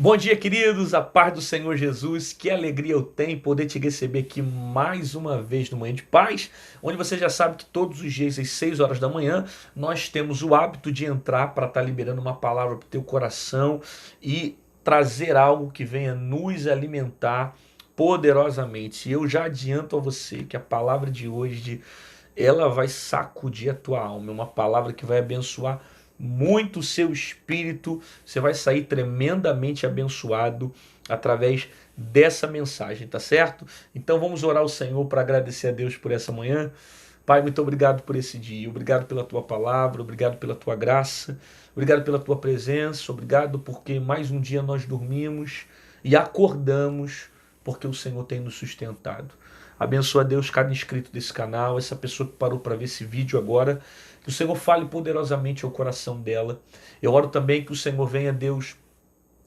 Bom dia, queridos, a paz do Senhor Jesus, que alegria eu tenho poder te receber aqui mais uma vez no Manhã de Paz, onde você já sabe que todos os dias às 6 horas da manhã nós temos o hábito de entrar para estar liberando uma palavra para o teu coração e trazer algo que venha nos alimentar poderosamente. Eu já adianto a você que a palavra de hoje ela vai sacudir a tua alma, é uma palavra que vai abençoar muito o seu espírito, você vai sair tremendamente abençoado através dessa mensagem, tá certo? Então vamos orar ao Senhor para agradecer a Deus por essa manhã. Pai, muito obrigado por esse dia, obrigado pela tua palavra, obrigado pela tua graça, obrigado pela tua presença, obrigado porque mais um dia nós dormimos e acordamos porque o Senhor tem nos sustentado. Abençoa, Deus, cada inscrito desse canal, essa pessoa que parou para ver esse vídeo agora, que o Senhor fale poderosamente ao coração dela. Eu oro também que o Senhor venha, Deus,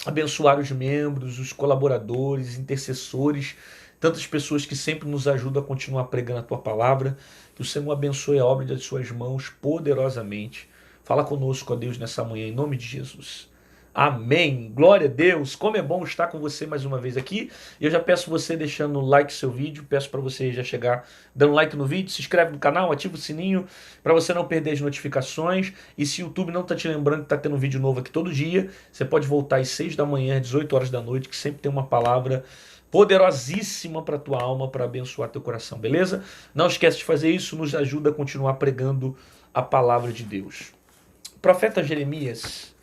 abençoar os membros, os colaboradores, intercessores, tantas pessoas que sempre nos ajudam a continuar pregando a tua palavra. Que o Senhor abençoe a obra das suas mãos poderosamente. Fala conosco, ó Deus, nessa manhã, em nome de Jesus. Amém. Glória a Deus. Como é bom estar com você mais uma vez aqui. Eu já peço você deixando like no seu vídeo, peço para você já chegar dando like no vídeo, se inscreve no canal, ativa o sininho para você não perder as notificações. E se o YouTube não está te lembrando que está tendo um vídeo novo aqui todo dia, você pode voltar às 6 da manhã, às 18 horas da noite, que sempre tem uma palavra poderosíssima para tua alma, para abençoar teu coração, beleza? Não esquece de fazer isso, nos ajuda a continuar pregando a palavra de Deus. O profeta Jeremias,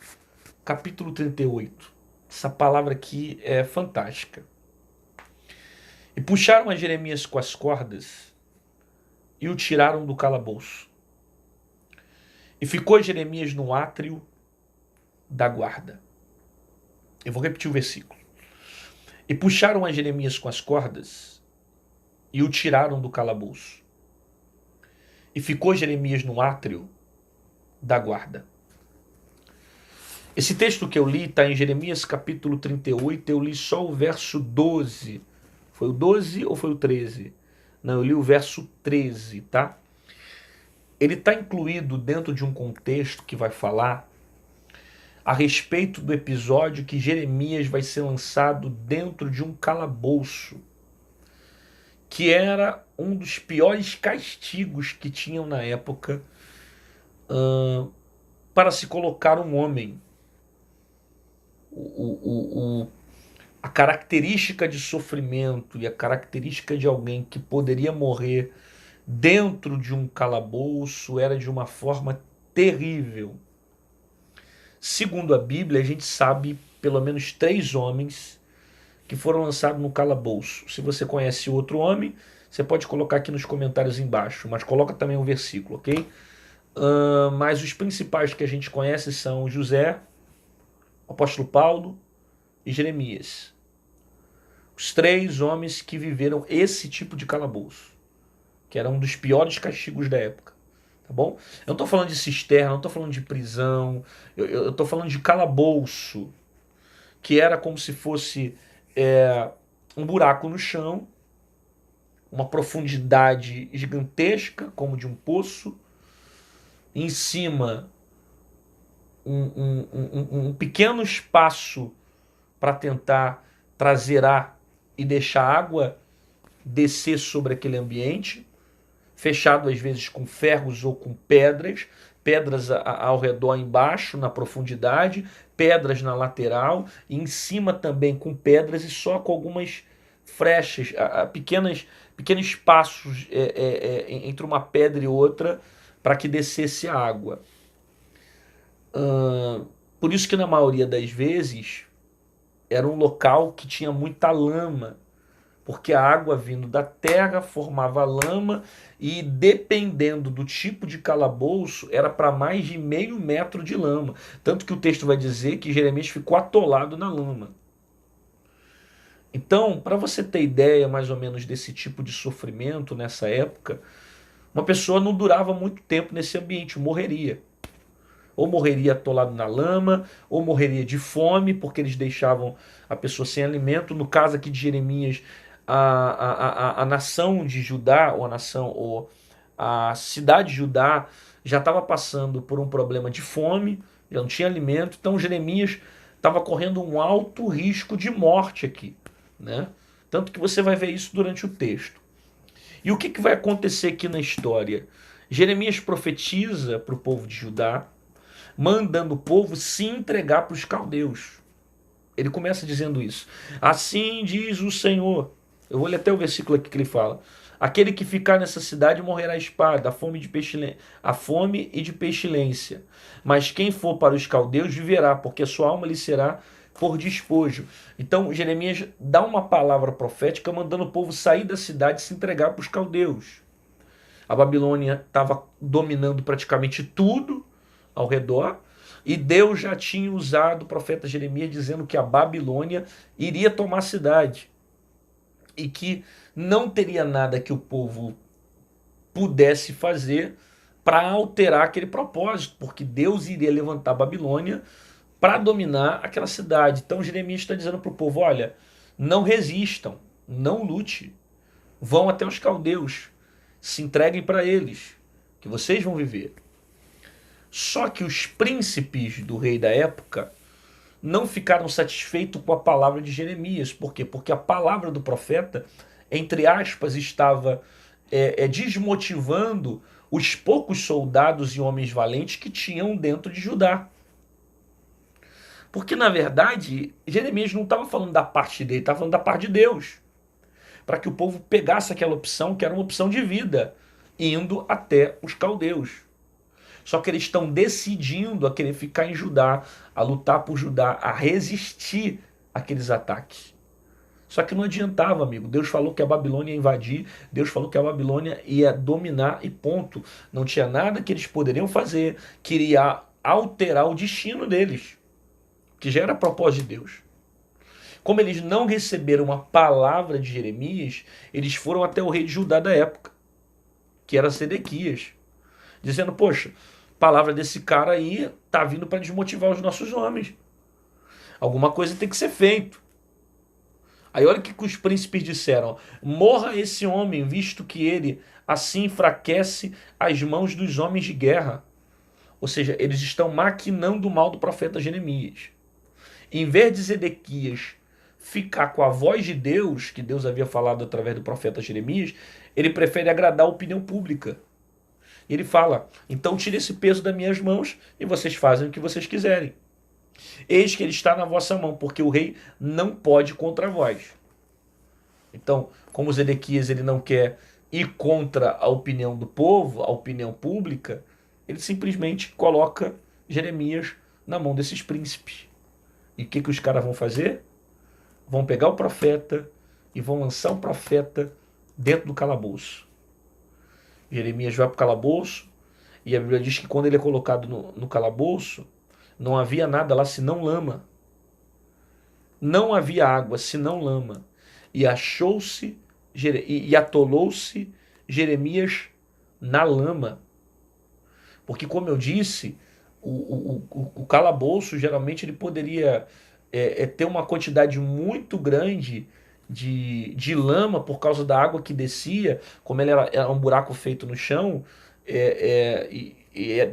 capítulo 38. Essa palavra aqui é fantástica. E puxaram a Jeremias com as cordas e o tiraram do calabouço. E ficou Jeremias no átrio da guarda. Eu vou repetir o versículo. E puxaram a Jeremias com as cordas e o tiraram do calabouço. E ficou Jeremias no átrio da guarda. Esse texto que eu li está em Jeremias capítulo 38, eu li só o verso 12. Foi o 12 ou foi o 13? Não, eu li o verso 13, tá? Ele está incluído dentro de um contexto que vai falar a respeito do episódio que Jeremias vai ser lançado dentro de um calabouço, que era um dos piores castigos que tinham na época para se colocar um homem. A característica de sofrimento e a característica de alguém que poderia morrer dentro de um calabouço era de uma forma terrível. Segundo a Bíblia, a gente sabe pelo menos 3 homens que foram lançados no calabouço. Se você conhece outro homem, você pode colocar aqui nos comentários embaixo, mas coloca também o versículo, ok? Mas os principais que a gente conhece são José, o apóstolo Paulo e Jeremias. Os 3 homens que viveram esse tipo de calabouço, que era um dos piores castigos da época. Tá bom? Eu não estou falando de cisterna, não estou falando de prisão, eu estou falando de calabouço, que era como se fosse um buraco no chão, uma profundidade gigantesca, como de um poço, em cima um pequeno espaço para tentar trazer ar e deixar a água descer sobre aquele ambiente, fechado às vezes com ferros ou com pedras, pedras ao redor embaixo, na profundidade, pedras na lateral, e em cima também com pedras e só com algumas frechas, pequenos espaços entre uma pedra e outra para que descesse a água. Por isso que na maioria das vezes era um local que tinha muita lama, porque a água vindo da terra formava lama e dependendo do tipo de calabouço era para mais de meio metro de lama. Tanto que o texto vai dizer que Jeremias ficou atolado na lama. Então, para você ter ideia mais ou menos desse tipo de sofrimento nessa época, uma pessoa não durava muito tempo nesse ambiente, morreria. Ou morreria atolado na lama, ou morreria de fome, porque eles deixavam a pessoa sem alimento. No caso aqui de Jeremias, a nação de Judá, ou a cidade de Judá, já estava passando por um problema de fome, já não tinha alimento. Então Jeremias estava correndo um alto risco de morte aqui, né? Tanto que você vai ver isso durante o texto. E o que vai acontecer aqui na história? Jeremias profetiza para o povo de Judá, mandando o povo se entregar para os caldeus. Ele começa dizendo isso. Assim diz o Senhor. Eu vou ler até o versículo aqui que ele fala. Aquele que ficar nessa cidade morrerá à espada, a fome e de pestilência. Mas quem for para os caldeus viverá, porque a sua alma lhe será por despojo. Então Jeremias dá uma palavra profética mandando o povo sair da cidade e se entregar para os caldeus. A Babilônia estava dominando praticamente tudo ao redor, e Deus já tinha usado o profeta Jeremias dizendo que a Babilônia iria tomar a cidade e que não teria nada que o povo pudesse fazer para alterar aquele propósito, porque Deus iria levantar a Babilônia para dominar aquela cidade. Então Jeremias está dizendo para o povo, olha, não resistam, não lute, vão até os caldeus, se entreguem para eles, que vocês vão viver. Só que os príncipes do rei da época não ficaram satisfeitos com a palavra de Jeremias. Por quê? Porque a palavra do profeta, entre aspas, estava desmotivando os poucos soldados e homens valentes que tinham dentro de Judá. Porque, na verdade, Jeremias não estava falando da parte dele, estava falando da parte de Deus. Para que o povo pegasse aquela opção, que era uma opção de vida, indo até os caldeus. Só que eles estão decidindo a querer ficar em Judá, a lutar por Judá, a resistir àqueles ataques. Só que não adiantava, amigo. Deus falou que a Babilônia ia invadir, Deus falou que a Babilônia ia dominar e ponto. Não tinha nada que eles poderiam fazer que iria alterar o destino deles, que já era propósito de Deus. Como eles não receberam uma palavra de Jeremias, eles foram até o rei de Judá da época, que era Sedequias, dizendo, poxa, a palavra desse cara aí tá vindo para desmotivar os nossos homens. Alguma coisa tem que ser feito. Aí olha o que os príncipes disseram. Morra esse homem, visto que ele assim enfraquece as mãos dos homens de guerra. Ou seja, eles estão maquinando o mal do profeta Jeremias. Em vez de Zedequias ficar com a voz de Deus, que Deus havia falado através do profeta Jeremias, ele prefere agradar a opinião pública. E ele fala, então tire esse peso das minhas mãos e vocês fazem o que vocês quiserem. Eis que ele está na vossa mão, porque o rei não pode contra vós. Então, como Zedequias ele não quer ir contra a opinião do povo, a opinião pública, ele simplesmente coloca Jeremias na mão desses príncipes. E o que os caras vão fazer? Vão pegar o profeta e vão lançar o profeta dentro do calabouço. Jeremias vai para o calabouço e a Bíblia diz que quando ele é colocado no calabouço, não havia nada lá senão lama. Não havia água senão lama. E achou-se e atolou-se Jeremias na lama. Porque, como eu disse, o calabouço geralmente ele poderia ter uma quantidade muito grande de lama por causa da água que descia, como ele era um buraco feito no chão, e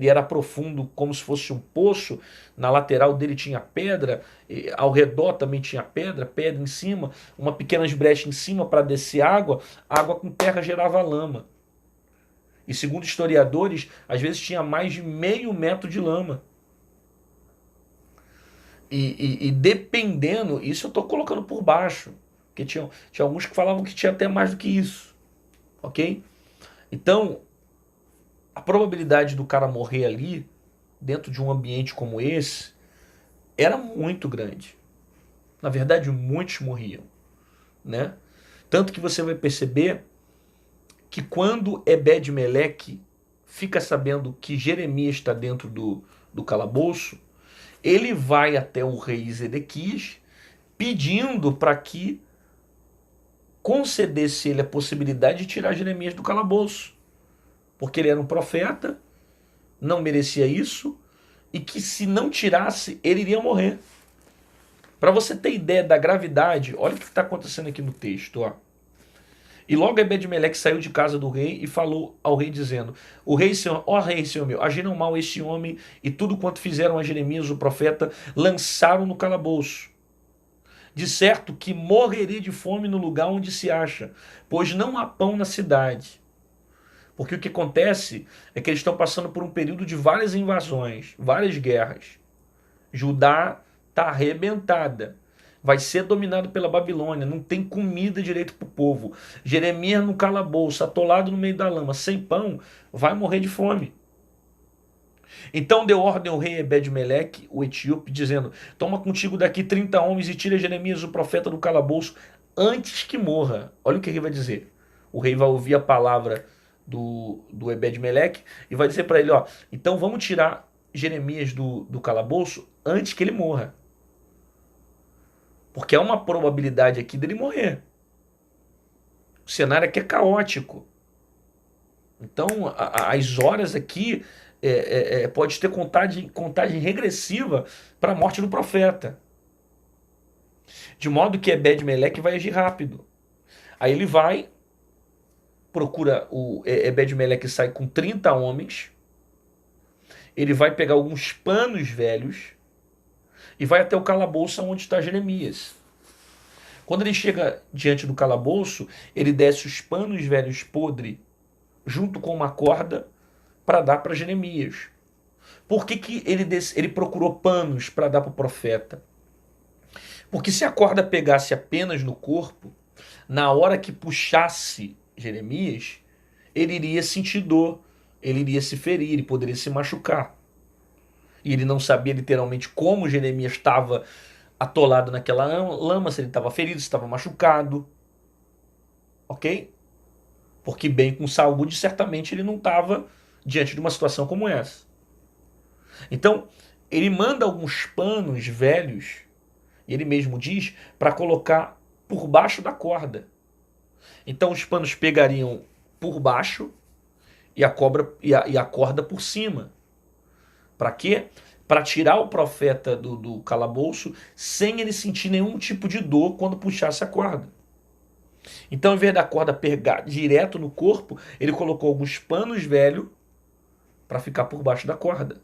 era profundo como se fosse um poço. Na lateral dele tinha pedra, ao redor também tinha pedra em cima, uma pequena brecha em cima para descer água com terra gerava lama. E segundo historiadores, às vezes tinha mais de meio metro de lama. E dependendo, isso eu estou colocando por baixo, porque tinha alguns que falavam que tinha até mais do que isso, ok? Então, a probabilidade do cara morrer ali, dentro de um ambiente como esse, era muito grande. Na verdade, muitos morriam, né? Tanto que você vai perceber que quando Ebed-Meleque fica sabendo que Jeremias está dentro do calabouço, ele vai até o rei Zedequias pedindo para que concedesse ele a possibilidade de tirar Jeremias do calabouço. Porque ele era um profeta, não merecia isso, e que se não tirasse, ele iria morrer. Para você ter ideia da gravidade, olha o que está acontecendo aqui no texto. Ó. E logo Ebed-Meleque saiu de casa do rei e falou ao rei dizendo: O rei, senhor, ó rei, senhor meu, agiram mal este homem e tudo quanto fizeram a Jeremias o profeta lançaram no calabouço. De certo que morreria de fome no lugar onde se acha, pois não há pão na cidade. Porque o que acontece é que eles estão passando por um período de várias invasões, várias guerras. Judá está arrebentada. Vai ser dominado pela Babilônia. Não tem comida direito para o povo. Jeremias no calabouço, atolado no meio da lama, sem pão, vai morrer de fome. Então deu ordem ao rei Ebed-Meleque, o etíope, dizendo: Toma contigo daqui 30 homens e tira Jeremias, o profeta, do calabouço, antes que morra. Olha o que ele vai dizer. O rei vai ouvir a palavra do Ebed-Meleque e vai dizer para ele: ó, então vamos tirar Jeremias do calabouço antes que ele morra. Porque há uma probabilidade aqui dele morrer. O cenário aqui é caótico. Então, as horas aqui pode ter contagem regressiva para a morte do profeta. De modo que Ebed-Meleque vai agir rápido. Aí ele vai, procura o Ebed-Meleque, sai com 30 homens. Ele vai pegar alguns panos velhos e vai até o calabouço onde está Jeremias. Quando ele chega diante do calabouço, ele desce os panos velhos podres junto com uma corda para dar para Jeremias. Por que ele procurou panos para dar para o profeta? Porque se a corda pegasse apenas no corpo, na hora que puxasse Jeremias, ele iria sentir dor, ele iria se ferir, ele poderia se machucar. E ele não sabia literalmente como Jeremias estava atolado naquela lama, se ele estava ferido, se estava machucado. Ok? Porque bem com saúde, certamente ele não estava diante de uma situação como essa. Então, ele manda alguns panos velhos, e ele mesmo diz, para colocar por baixo da corda. Então os panos pegariam por baixo e a corda por cima. Para quê? Para tirar o profeta do calabouço sem ele sentir nenhum tipo de dor quando puxasse a corda. Então, ao invés da corda pegar direto no corpo, ele colocou alguns panos velhos para ficar por baixo da corda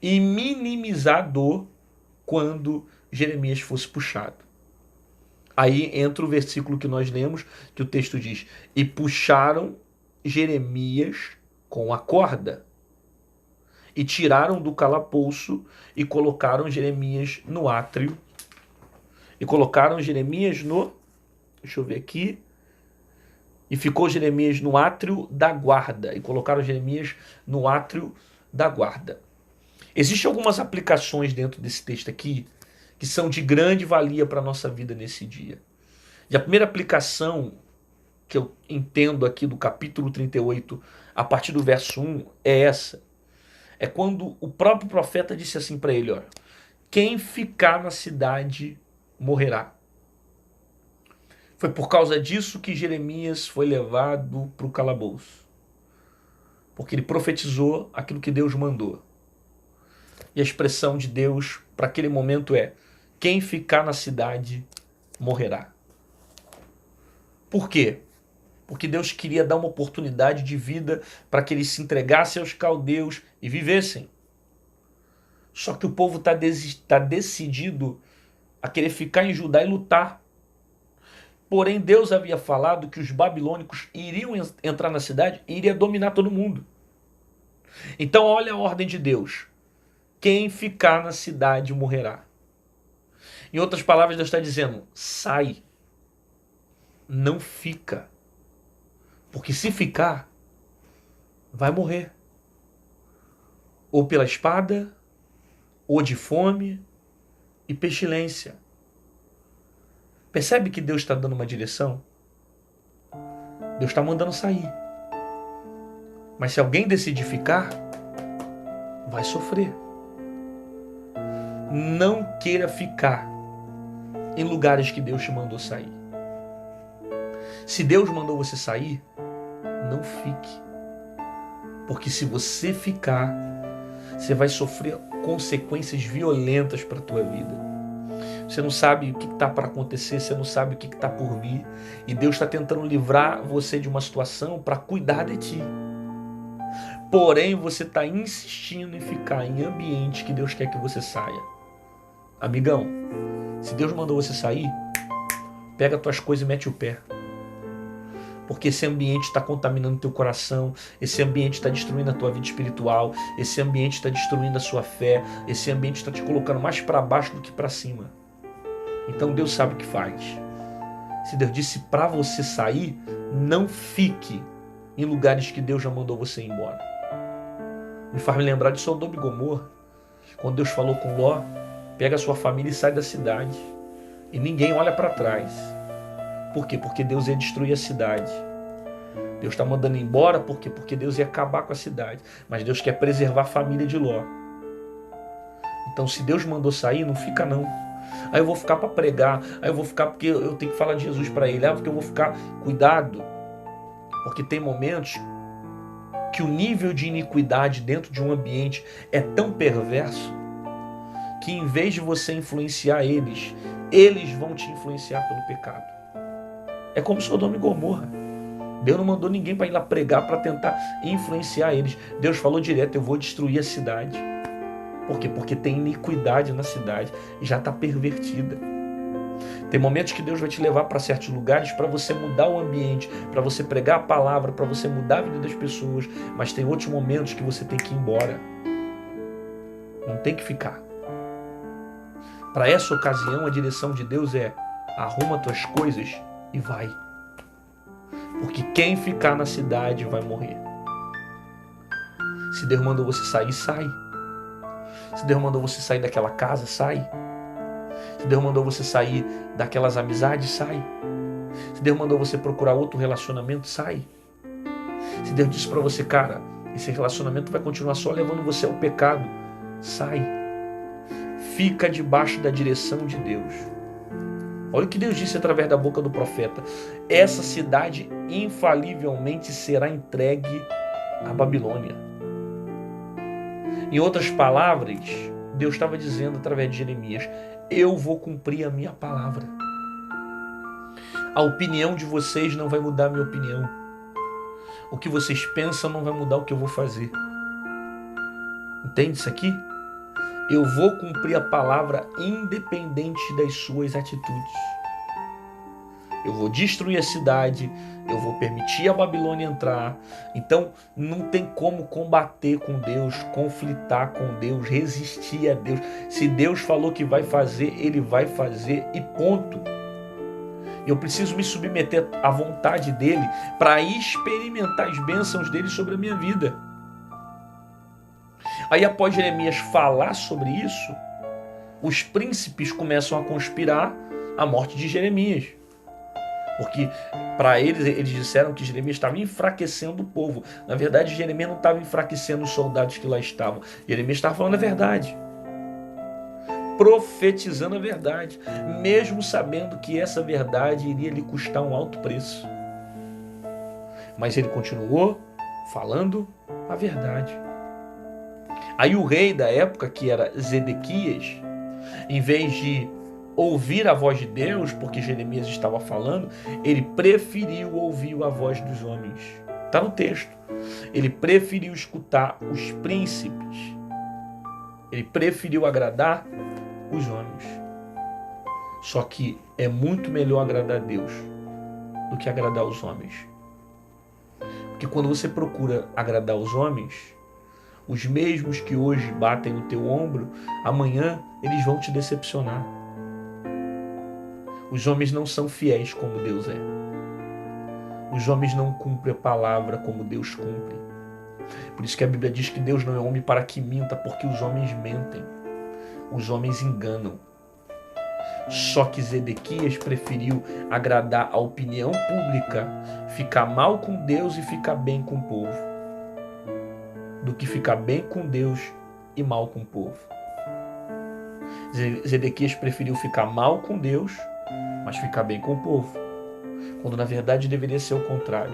e minimizar a dor quando Jeremias fosse puxado. Aí entra o versículo que nós lemos, que o texto diz: E puxaram Jeremias com a corda, e tiraram do calabouço, e colocaram Jeremias no átrio, e colocaram Jeremias no... Deixa eu ver aqui. E ficou Jeremias no átrio da guarda, e colocaram Jeremias no átrio da guarda. Existem algumas aplicações dentro desse texto aqui que são de grande valia para a nossa vida nesse dia. E a primeira aplicação que eu entendo aqui do capítulo 38, a partir do verso 1, é essa. É quando o próprio profeta disse assim para ele: ó, quem ficar na cidade morrerá. Foi por causa disso que Jeremias foi levado para o calabouço. Porque ele profetizou aquilo que Deus mandou. E a expressão de Deus para aquele momento é: quem ficar na cidade morrerá. Por quê? Porque Deus queria dar uma oportunidade de vida para que eles se entregassem aos caldeus e vivessem. Só que o povo está decidido a querer ficar em Judá e lutar. Porém, Deus havia falado que os babilônicos iriam entrar na cidade e iriam dominar todo mundo. Então, olha a ordem de Deus: quem ficar na cidade morrerá. Em outras palavras, Deus está dizendo: sai, não fica. Porque se ficar, vai morrer. Ou pela espada, ou de fome e pestilência. Percebe que Deus está dando uma direção? Deus está mandando sair. Mas se alguém decidir ficar, vai sofrer. Não queira ficar em lugares que Deus te mandou sair. Se Deus mandou você sair, não fique. Porque se você ficar, você vai sofrer consequências violentas para a tua vida. Você não sabe o que está para acontecer, você não sabe o que está por vir. E Deus está tentando livrar você de uma situação para cuidar de ti. Porém, você está insistindo em ficar em ambiente que Deus quer que você saia. Amigão, se Deus mandou você sair, pega as tuas coisas e mete o pé. Porque esse ambiente está contaminando teu coração, esse ambiente está destruindo a tua vida espiritual, esse ambiente está destruindo a sua fé, esse ambiente está te colocando mais para baixo do que para cima. Então Deus sabe o que faz. Se Deus disse para você sair, não fique em lugares que Deus já mandou você ir embora. Me faz me lembrar de Sodoma e Gomorra, quando Deus falou com Ló, pega a sua família e sai da cidade. E ninguém olha para trás. Por quê? Porque Deus ia destruir a cidade. Deus está mandando embora, por quê? Porque Deus ia acabar com a cidade. Mas Deus quer preservar a família de Ló. Então, se Deus mandou sair, não fica não. Aí eu vou ficar para pregar, aí eu vou ficar porque eu tenho que falar de Jesus para ele, porque eu vou ficar... Cuidado, porque tem momentos que o nível de iniquidade dentro de um ambiente é tão perverso que em vez de você influenciar eles, eles vão te influenciar pelo pecado. É como Sodoma e Gomorra. Deus não mandou ninguém para ir lá pregar para tentar influenciar eles. Deus falou direto, eu vou destruir a cidade. Por quê? Porque tem iniquidade na cidade e já está pervertida. Tem momentos que Deus vai te levar para certos lugares para você mudar o ambiente, para você pregar a palavra, para você mudar a vida das pessoas, mas tem outros momentos que você tem que ir embora. Não tem que ficar. Para essa ocasião, a direção de Deus é: arruma tuas coisas e vai. Porque quem ficar na cidade vai morrer. Se Deus mandou você sair, sai. Se Deus mandou você sair daquela casa, sai. Se Deus mandou você sair daquelas amizades, sai. Se Deus mandou você procurar outro relacionamento, sai. Se Deus disse para você, cara, esse relacionamento vai continuar só levando você ao pecado, sai. Fica debaixo da direção de Deus. Olha o que Deus disse através da boca do profeta. Essa cidade infalivelmente será entregue à Babilônia. Em outras palavras, Deus estava dizendo através de Jeremias, eu vou cumprir a minha palavra. A opinião de vocês não vai mudar a minha opinião. O que vocês pensam não vai mudar o que eu vou fazer. Entende isso aqui? Eu vou cumprir a palavra independente das suas atitudes. Eu vou destruir a cidade, eu vou permitir a Babilônia entrar. Então não tem como combater com Deus, conflitar com Deus, resistir a Deus. Se Deus falou que vai fazer, Ele vai fazer e ponto. Eu preciso me submeter à vontade dEle para experimentar as bênçãos dEle sobre a minha vida. Aí após Jeremias falar sobre isso, os príncipes começam a conspirar a morte de Jeremias. Porque para eles disseram que Jeremias estava enfraquecendo o povo. Na verdade, Jeremias não estava enfraquecendo os soldados que lá estavam. Jeremias estava falando a verdade. Profetizando a verdade. Mesmo sabendo que essa verdade iria lhe custar um alto preço. Mas ele continuou falando a verdade. Aí o rei da época, que era Zedequias, em vez de ouvir a voz de Deus, porque Jeremias estava falando, ele preferiu ouvir a voz dos homens. Está no texto. Ele preferiu escutar os príncipes. Ele preferiu agradar os homens. Só que é muito melhor agradar a Deus do que agradar os homens. Porque quando você procura agradar os homens, os mesmos que hoje batem no teu ombro, amanhã eles vão te decepcionar. Os homens não são fiéis como Deus é. Os homens não cumprem a palavra como Deus cumpre. Por isso que a Bíblia diz que Deus não é homem para que minta, porque os homens mentem. Os homens enganam. Só que Zedequias preferiu agradar a opinião pública, ficar mal com Deus e ficar bem com o povo, do que ficar bem com Deus e mal com o povo. Zedequias preferiu ficar mal com Deus, mas ficar bem com o povo, quando na verdade deveria ser o contrário,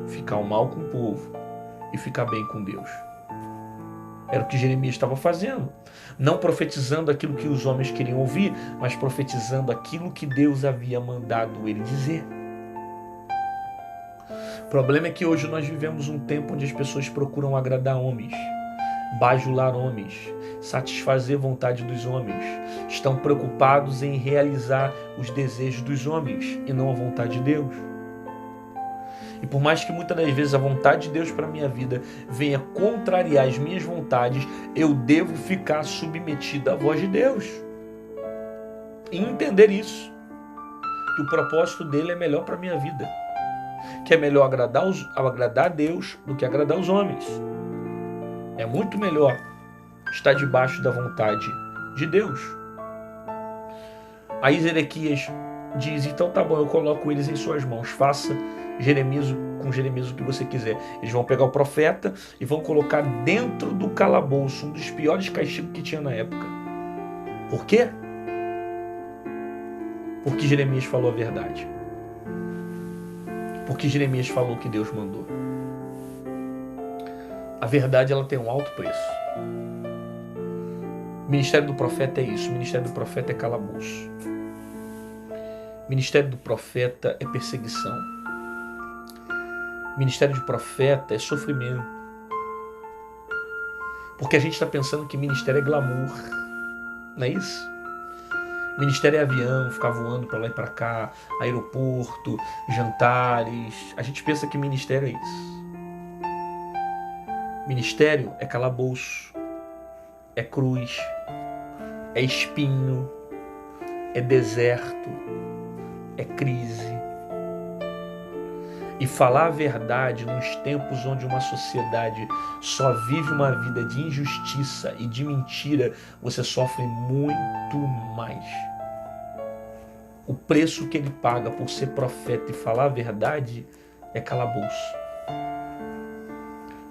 ficar mal com o povo e ficar bem com Deus. Era o que Jeremias estava fazendo. Não profetizando aquilo que os homens queriam ouvir, mas profetizando aquilo que Deus havia mandado ele dizer. O problema é que hoje nós vivemos um tempo onde as pessoas procuram agradar homens, bajular homens, satisfazer a vontade dos homens. Estão preocupados em realizar os desejos dos homens e não a vontade de Deus. E por mais que muitas das vezes a vontade de Deus para a minha vida venha contrariar as minhas vontades, eu devo ficar submetido à voz de Deus. E entender isso, que o propósito dele é melhor para a minha vida. Que é melhor agradar a Deus do que agradar os homens. É muito melhor estar debaixo da vontade de Deus. Aí Zedequias diz, então tá bom, eu coloco eles em suas mãos, faça com Jeremias o que você quiser. Eles vão pegar o profeta e vão colocar dentro do calabouço, um dos piores castigos que tinha na época. Por quê? Porque Jeremias falou a verdade. Porque Jeremias falou o que Deus mandou. A verdade, ela tem um alto preço. O ministério do profeta é isso. O ministério do profeta é calabouço. O ministério do profeta é perseguição. O ministério de profeta é sofrimento. Porque a gente está pensando que ministério é glamour. Não é isso? Ministério é avião, ficar voando para lá e para cá, aeroporto, jantares. A gente pensa que ministério é isso. Ministério é calabouço, é cruz, é espinho, é deserto, é crise. E falar a verdade nos tempos onde uma sociedade só vive uma vida de injustiça e de mentira, você sofre muito mais. O preço que ele paga por ser profeta e falar a verdade é calabouço.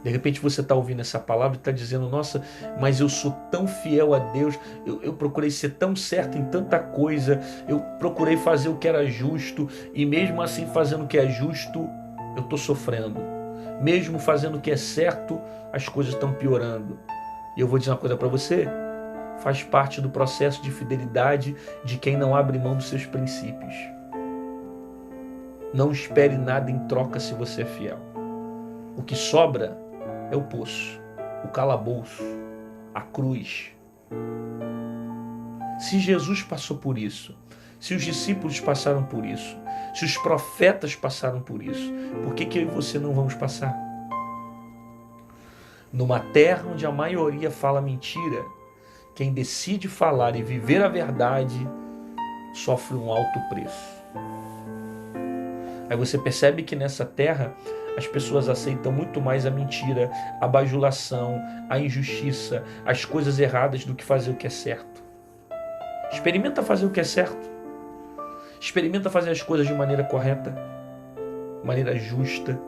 De repente você está ouvindo essa palavra e está dizendo, nossa, mas eu sou tão fiel a Deus, eu procurei ser tão certo em tanta coisa, eu procurei fazer o que era justo, e mesmo assim fazendo o que é justo, eu estou sofrendo. Mesmo fazendo o que é certo, as coisas estão piorando. E eu vou dizer uma coisa para você, faz parte do processo de fidelidade de quem não abre mão dos seus princípios. Não espere nada em troca se você é fiel. O que sobra é o poço, o calabouço, a cruz. Se Jesus passou por isso, se os discípulos passaram por isso, se os profetas passaram por isso, por que eu e você não vamos passar? Numa terra onde a maioria fala mentira, quem decide falar e viver a verdade sofre um alto preço. Aí você percebe que nessa terra as pessoas aceitam muito mais a mentira, a bajulação, a injustiça, as coisas erradas do que fazer o que é certo. Experimenta fazer o que é certo. Experimenta fazer as coisas de maneira correta, maneira justa.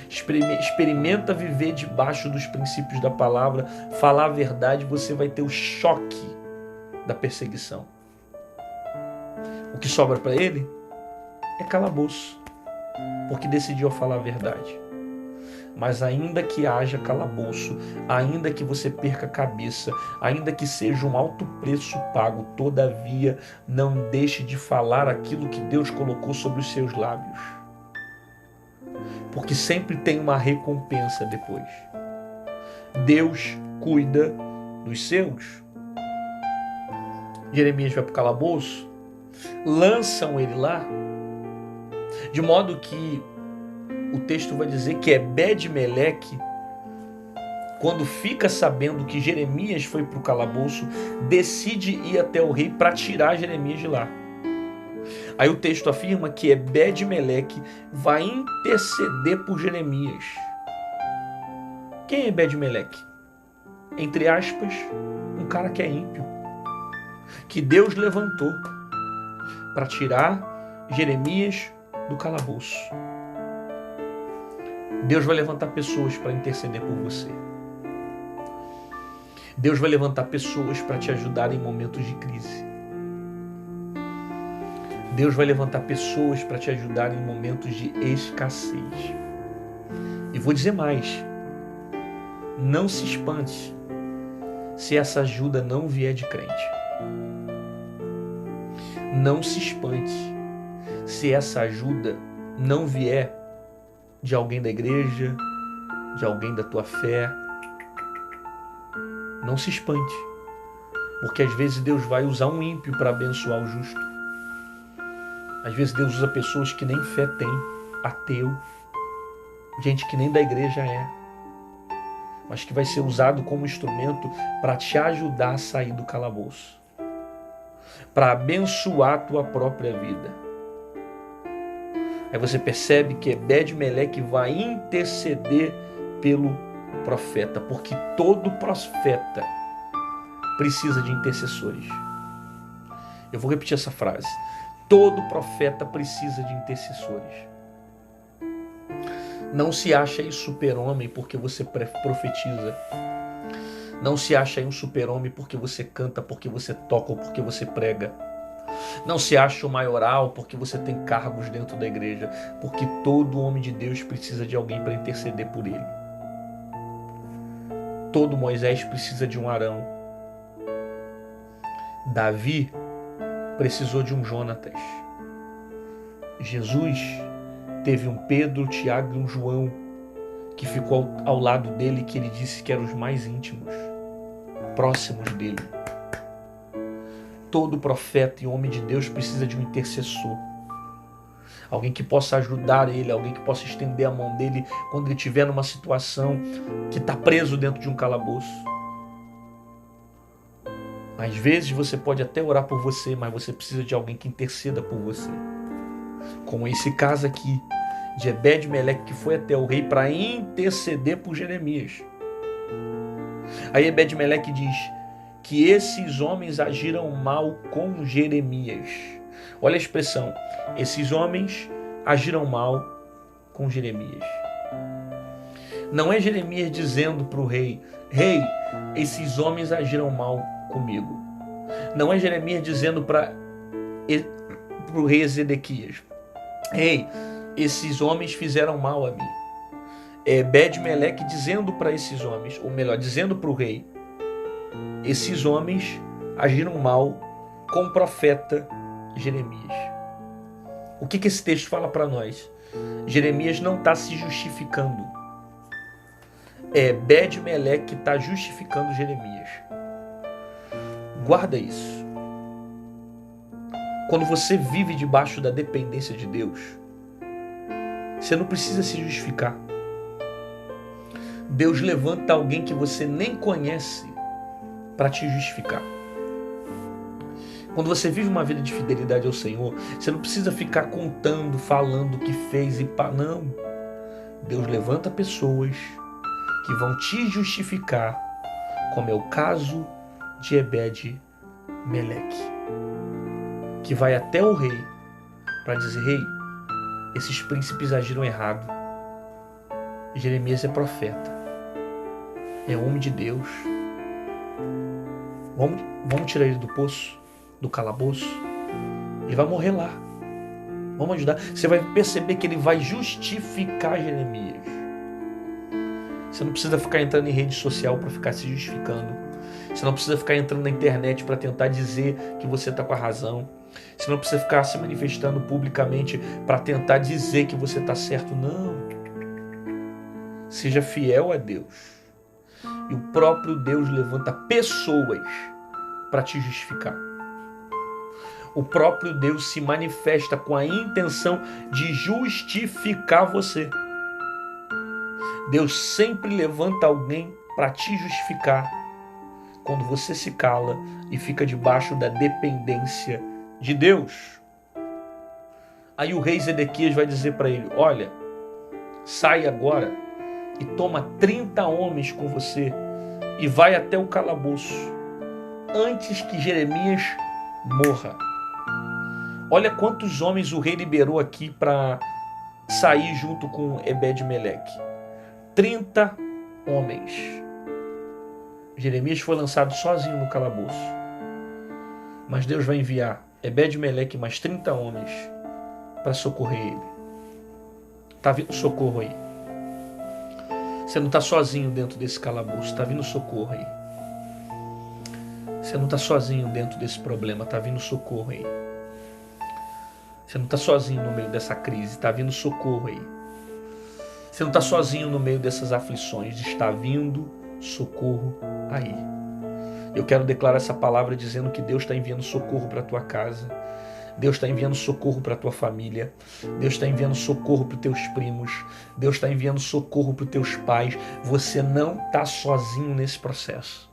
Experimenta viver debaixo dos princípios da palavra, falar a verdade, você vai ter o choque da perseguição. O que sobra para ele é calabouço, porque decidiu falar a verdade. Mas ainda que haja calabouço, ainda que você perca a cabeça, ainda que seja um alto preço pago, todavia não deixe de falar aquilo que Deus colocou sobre os seus lábios. Porque sempre tem uma recompensa depois. Deus cuida dos seus. Jeremias vai para o calabouço, lançam ele lá, de modo que o texto vai dizer que Ebed-Meleque, quando fica sabendo que Jeremias foi para o calabouço, decide ir até o rei para tirar Jeremias de lá. Aí o texto afirma que Ebed-Meleque vai interceder por Jeremias. Quem é Ebed-Meleque? Entre aspas, um cara que é ímpio, que Deus levantou para tirar Jeremias do calabouço. Deus vai levantar pessoas para interceder por você. Deus vai levantar pessoas para te ajudar em momentos de crise. Deus vai levantar pessoas para te ajudar em momentos de escassez. E vou dizer mais, não se espante se essa ajuda não vier de crente. Não se espante se essa ajuda não vier de alguém da igreja, de alguém da tua fé. Não se espante, porque às vezes Deus vai usar um ímpio para abençoar o justo. Às vezes Deus usa pessoas que nem fé tem, ateu, gente que nem da igreja é, mas que vai ser usado como instrumento para te ajudar a sair do calabouço, para abençoar a tua própria vida. Aí você percebe que Ebed-Meleque vai interceder pelo profeta, porque todo profeta precisa de intercessores. Eu vou repetir essa frase. Todo profeta precisa de intercessores. Não se acha aí super-homem porque você profetiza. Não se acha aí um super-homem porque você canta, porque você toca ou porque você prega. Não se acha o maioral porque você tem cargos dentro da igreja, porque todo homem de Deus precisa de alguém para interceder por ele. Todo Moisés precisa de um Arão. Davi precisou de um Jonatas. Jesus teve um Pedro, Tiago e um João que ficou ao lado dele, que ele disse que eram os mais íntimos, próximos dele. Todo profeta e homem de Deus precisa de um intercessor. Alguém que possa ajudar ele, alguém que possa estender a mão dele quando ele estiver numa situação que está preso dentro de um calabouço. Às vezes você pode até orar por você, mas você precisa de alguém que interceda por você. Como esse caso aqui de Ebed-Meleque, que foi até o rei para interceder por Jeremias. Aí Ebed-Meleque diz que esses homens agiram mal com Jeremias. Olha a expressão, esses homens agiram mal com Jeremias. Não é Jeremias dizendo para o rei, rei, esses homens agiram mal comigo. Não é Jeremias dizendo para o rei Zedequias, rei, esses homens fizeram mal a mim. É Ebed-Meleque dizendo para esses homens, ou melhor, dizendo para o rei, esses homens agiram mal com o profeta Jeremias. O que esse texto fala para nós? Jeremias não está se justificando. É Ebed-Meleque que está justificando Jeremias. Guarda isso. Quando você vive debaixo da dependência de Deus, você não precisa se justificar. Deus levanta alguém que você nem conhece para te justificar. Quando você vive uma vida de fidelidade ao Senhor, você não precisa ficar contando, falando o que fez e pá. Não. Deus levanta pessoas que vão te justificar, como é o caso de Ebed-Meleque, que vai até o rei para dizer, rei, esses príncipes agiram errado. Jeremias é profeta, é homem de Deus. Vamos tirar ele do poço, do calabouço. Ele vai morrer lá. Vamos ajudar. Você vai perceber que ele vai justificar Jeremias. Você não precisa ficar entrando em rede social para ficar se justificando. Você não precisa ficar entrando na internet para tentar dizer que você está com a razão. Você não precisa ficar se manifestando publicamente para tentar dizer que você está certo. Não. Seja fiel a Deus. E o próprio Deus levanta pessoas para te justificar. O próprio Deus se manifesta com a intenção de justificar você. Deus sempre levanta alguém para te justificar quando você se cala e fica debaixo da dependência de Deus. Aí o rei Zedequias vai dizer para ele, olha, sai agora e toma 30 homens com você e vai até o calabouço antes que Jeremias morra. Olha quantos homens o rei liberou aqui para sair junto com Ebed-Meleque. 30 homens. Jeremias foi lançado sozinho no calabouço. Mas Deus vai enviar Ebed-Meleque mais 30 homens para socorrer ele. Está vindo socorro aí. Você não está sozinho dentro desse calabouço. Está vindo socorro aí. Você não está sozinho dentro desse problema, está vindo socorro aí. Você não está sozinho no meio dessa crise, está vindo socorro aí. Você não está sozinho no meio dessas aflições, está vindo socorro aí. Eu quero declarar essa palavra dizendo que Deus está enviando socorro para a tua casa. Deus está enviando socorro para a tua família. Deus está enviando socorro para os teus primos. Deus está enviando socorro para os teus pais. Você não está sozinho nesse processo.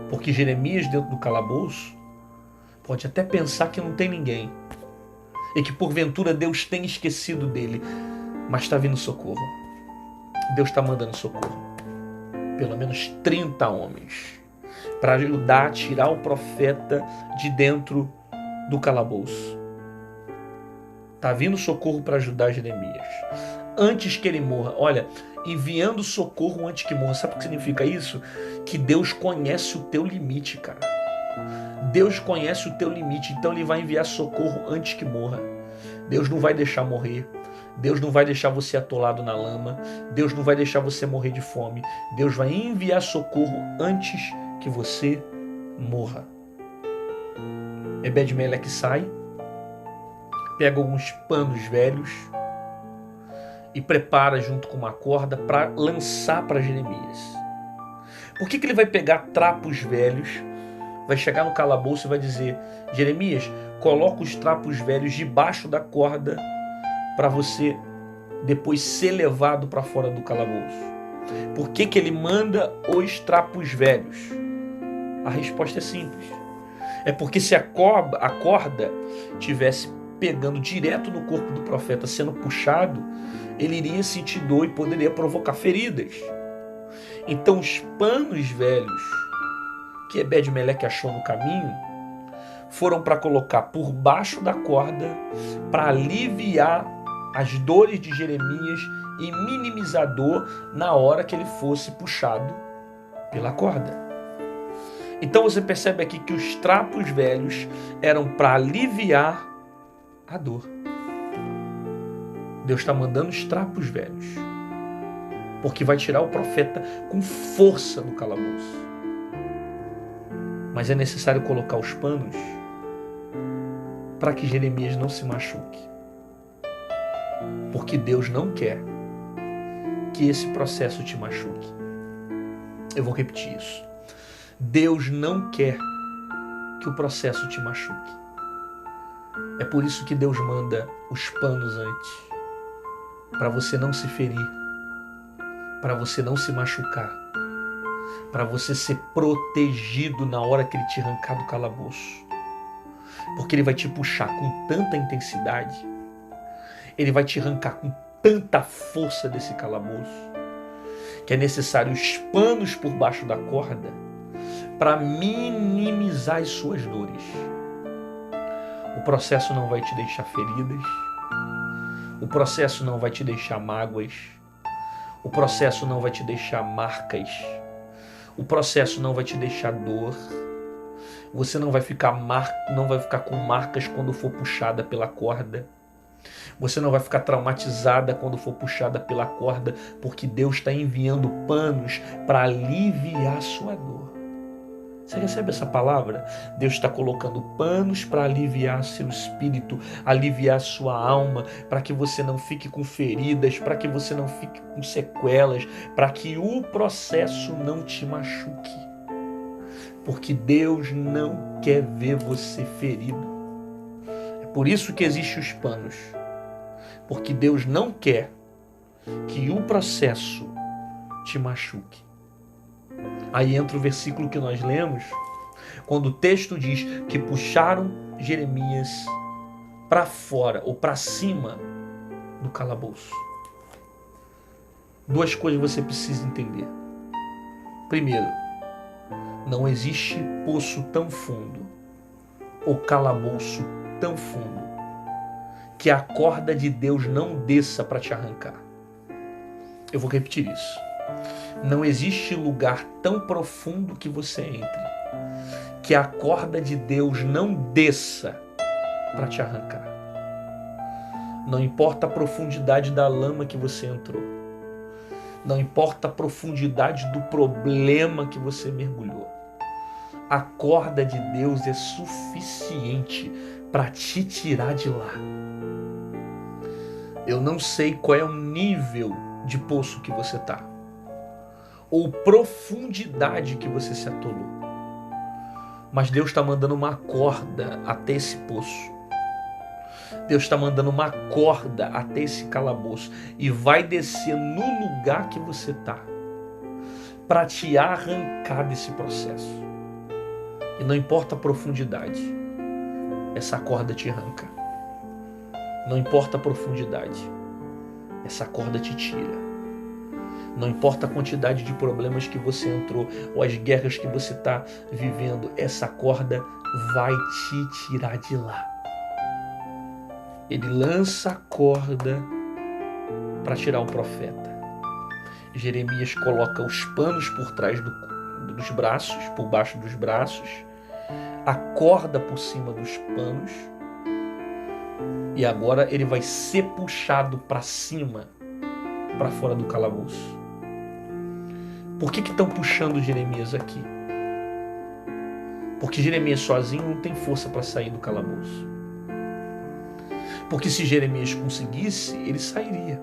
Porque Jeremias, dentro do calabouço, pode até pensar que não tem ninguém. E que porventura Deus tem esquecido dele. Mas está vindo socorro. Deus está mandando socorro. Pelo menos 30 homens. Para ajudar a tirar o profeta de dentro do calabouço. Está vindo socorro para ajudar Jeremias. Antes que ele morra. Olha, enviando socorro antes que morra. Sabe o que significa isso? Que Deus conhece o teu limite, cara. Deus conhece o teu limite. Então ele vai enviar socorro antes que morra. Deus não vai deixar morrer. Deus não vai deixar você atolado na lama. Deus não vai deixar você morrer de fome. Deus vai enviar socorro antes que você morra. Ebed-Meleque sai, pega alguns panos velhos e prepara junto com uma corda para lançar para Jeremias. Por que ele vai pegar trapos velhos, vai chegar no calabouço e vai dizer: Jeremias, coloca os trapos velhos debaixo da corda para você depois ser levado para fora do calabouço? Por que ele manda os trapos velhos? A resposta é simples. É porque se a corda tivesse pegando direto no corpo do profeta, sendo puxado, ele iria sentir dor e poderia provocar feridas. Então os panos velhos que Ebed-Meleque achou no caminho foram para colocar por baixo da corda para aliviar as dores de Jeremias e minimizar a dor na hora que ele fosse puxado pela corda. Então você percebe aqui que os trapos velhos eram para aliviar a dor. Deus está mandando os trapos velhos, porque vai tirar o profeta com força do calabouço. Mas é necessário colocar os panos para que Jeremias não se machuque. Porque Deus não quer que esse processo te machuque. Eu vou repetir isso. Deus não quer que o processo te machuque. É por isso que Deus manda os panos antes, para você não se ferir, para você não se machucar, para você ser protegido na hora que ele te arrancar do calabouço. Porque ele vai te puxar com tanta intensidade, ele vai te arrancar com tanta força desse calabouço, que é necessário os panos por baixo da corda para minimizar as suas dores. O processo não vai te deixar feridas, o processo não vai te deixar mágoas, o processo não vai te deixar marcas, o processo não vai te deixar dor. Você não vai ficar com marcas quando for puxada pela corda. Você não vai ficar traumatizada quando for puxada pela corda, porque Deus está enviando panos para aliviar a sua dor. Você recebe essa palavra? Deus está colocando panos para aliviar seu espírito, aliviar sua alma, para que você não fique com feridas, para que você não fique com sequelas, para que o processo não te machuque. Porque Deus não quer ver você ferido. É por isso que existem os panos. Porque Deus não quer que o processo te machuque. Aí entra o versículo que nós lemos, quando o texto diz que puxaram Jeremias para fora ou para cima do calabouço. Duas coisas você precisa entender. Primeiro, não existe poço tão fundo ou calabouço tão fundo que a corda de Deus não desça para te arrancar. Eu vou repetir isso. Não existe lugar tão profundo que você entre que a corda de Deus não desça para te arrancar. Não importa a profundidade da lama que você entrou. Não importa a profundidade do problema que você mergulhou. a corda de Deus é suficiente para te tirar de lá. Eu não sei qual é o nível de poço que você está, ou profundidade que você se atolou, mas Deus está mandando uma corda até esse poço. Deus está mandando uma corda até esse calabouço e vai descer no lugar que você está para te arrancar desse processo. E não importa a profundidade, essa corda te arranca. Não importa a profundidade, essa corda te tira. Não importa a quantidade de problemas que você entrou ou as guerras que você está vivendo, essa corda vai te tirar de lá. Ele lança a corda para tirar o profeta. Jeremias coloca os panos por trás dos braços, por baixo dos braços, a corda por cima dos panos, e agora ele vai ser puxado para cima, para fora do calabouço. Por que estão puxando Jeremias aqui? Porque Jeremias sozinho não tem força para sair do calabouço. Porque se Jeremias conseguisse, ele sairia.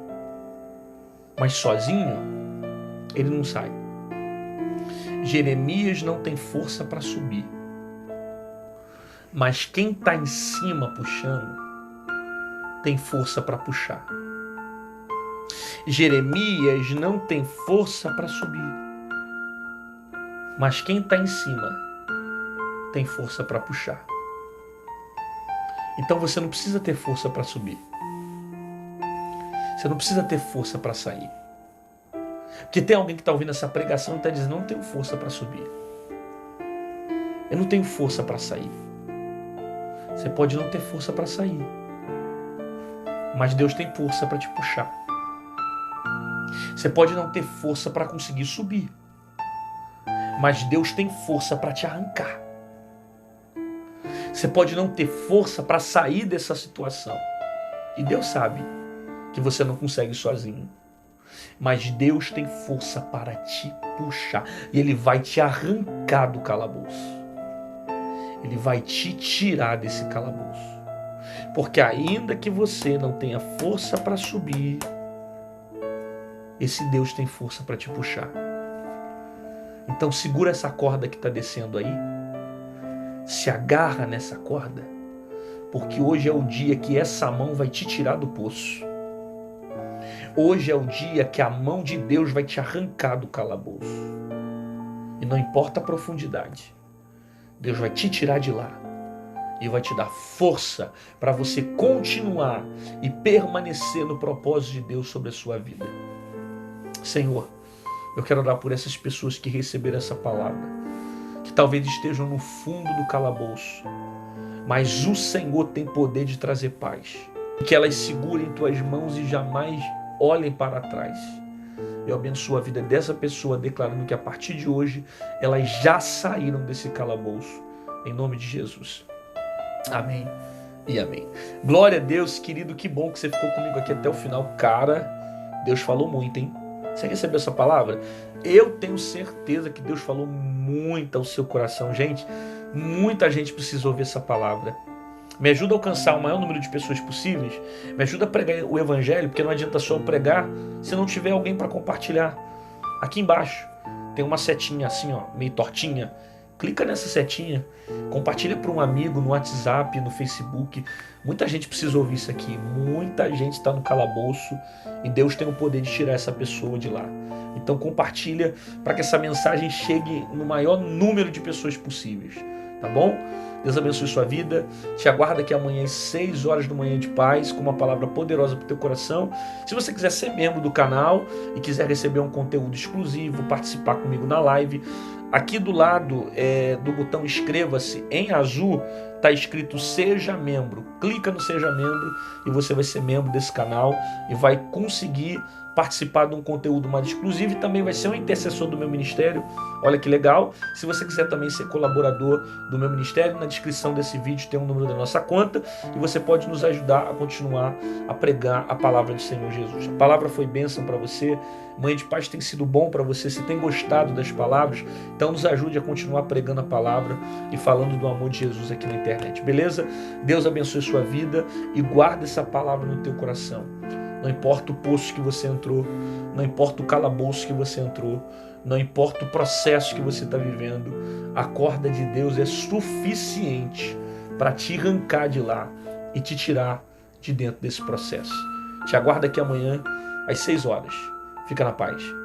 Mas sozinho, ele não sai. Jeremias não tem força para subir. Mas quem está em cima puxando, tem força para puxar. Jeremias não tem força para subir. Mas quem está em cima, tem força para puxar. Então você não precisa ter força para subir. Você não precisa ter força para sair. Porque tem alguém que está ouvindo essa pregação e está dizendo, não tenho força para subir. Eu não tenho força para sair. Você pode não ter força para sair. Mas Deus tem força para te puxar. Você pode não ter força para conseguir subir. Mas Deus tem força para te arrancar. Você pode não ter força para sair dessa situação. E Deus sabe que você não consegue sozinho. Mas Deus tem força para te puxar. E Ele vai te arrancar do calabouço. Ele vai te tirar desse calabouço. Porque ainda que você não tenha força para subir, esse Deus tem força para te puxar. Então segura essa corda que está descendo aí. Se agarra nessa corda, porque hoje é o dia que essa mão vai te tirar do poço. Hoje é o dia que a mão de Deus vai te arrancar do calabouço. E não importa a profundidade, Deus vai te tirar de lá e vai te dar força para você continuar e permanecer no propósito de Deus sobre a sua vida. Senhor, eu quero orar por essas pessoas que receberam essa palavra, que talvez estejam no fundo do calabouço, mas o Senhor tem poder de trazer paz. Que elas segurem tuas mãos e jamais olhem para trás. Eu abençoo a vida dessa pessoa, declarando que a partir de hoje elas já saíram desse calabouço, em nome de Jesus. Amém e amém. Glória a Deus, querido, que bom que você ficou comigo aqui até o final. Cara, Deus falou muito, hein? Você recebeu essa palavra? Eu tenho certeza que Deus falou muito ao seu coração. Gente, muita gente precisa ouvir essa palavra. Me ajuda a alcançar o maior número de pessoas possíveis. Me ajuda a pregar o evangelho, porque não adianta só eu pregar se não tiver alguém para compartilhar. Aqui embaixo tem uma setinha assim, ó, meio tortinha. Clica nessa setinha, compartilha para um amigo no WhatsApp, no Facebook. Muita gente precisa ouvir isso aqui. Muita gente está no calabouço e Deus tem o poder de tirar essa pessoa de lá. Então compartilha para que essa mensagem chegue no maior número de pessoas possíveis. Tá bom? Deus abençoe sua vida. Te aguardo aqui amanhã às 6 horas da manhã de paz, com uma palavra poderosa para o teu coração. Se você quiser ser membro do canal e quiser receber um conteúdo exclusivo, participar comigo na live, aqui do lado do botão inscreva-se, em azul, está escrito Seja Membro. Clica no Seja Membro e você vai ser membro desse canal e vai conseguir participar de um conteúdo mais exclusivo e também vai ser um intercessor do meu ministério. Olha que legal. Se você quiser também ser colaborador do meu ministério, na descrição desse vídeo tem o número da nossa conta e você pode nos ajudar a continuar a pregar a palavra do Senhor Jesus. A palavra foi bênção para você. Manhã de Paz tem sido bom para você. Se tem gostado das palavras, então nos ajude a continuar pregando a palavra e falando do amor de Jesus aqui na internet, beleza? Deus abençoe sua vida e guarda essa palavra no teu coração. Não importa o poço que você entrou, não importa o calabouço que você entrou, não importa o processo que você está vivendo, a corda de Deus é suficiente para te arrancar de lá e te tirar de dentro desse processo. Te aguardo aqui amanhã às 6 horas. Fica na paz.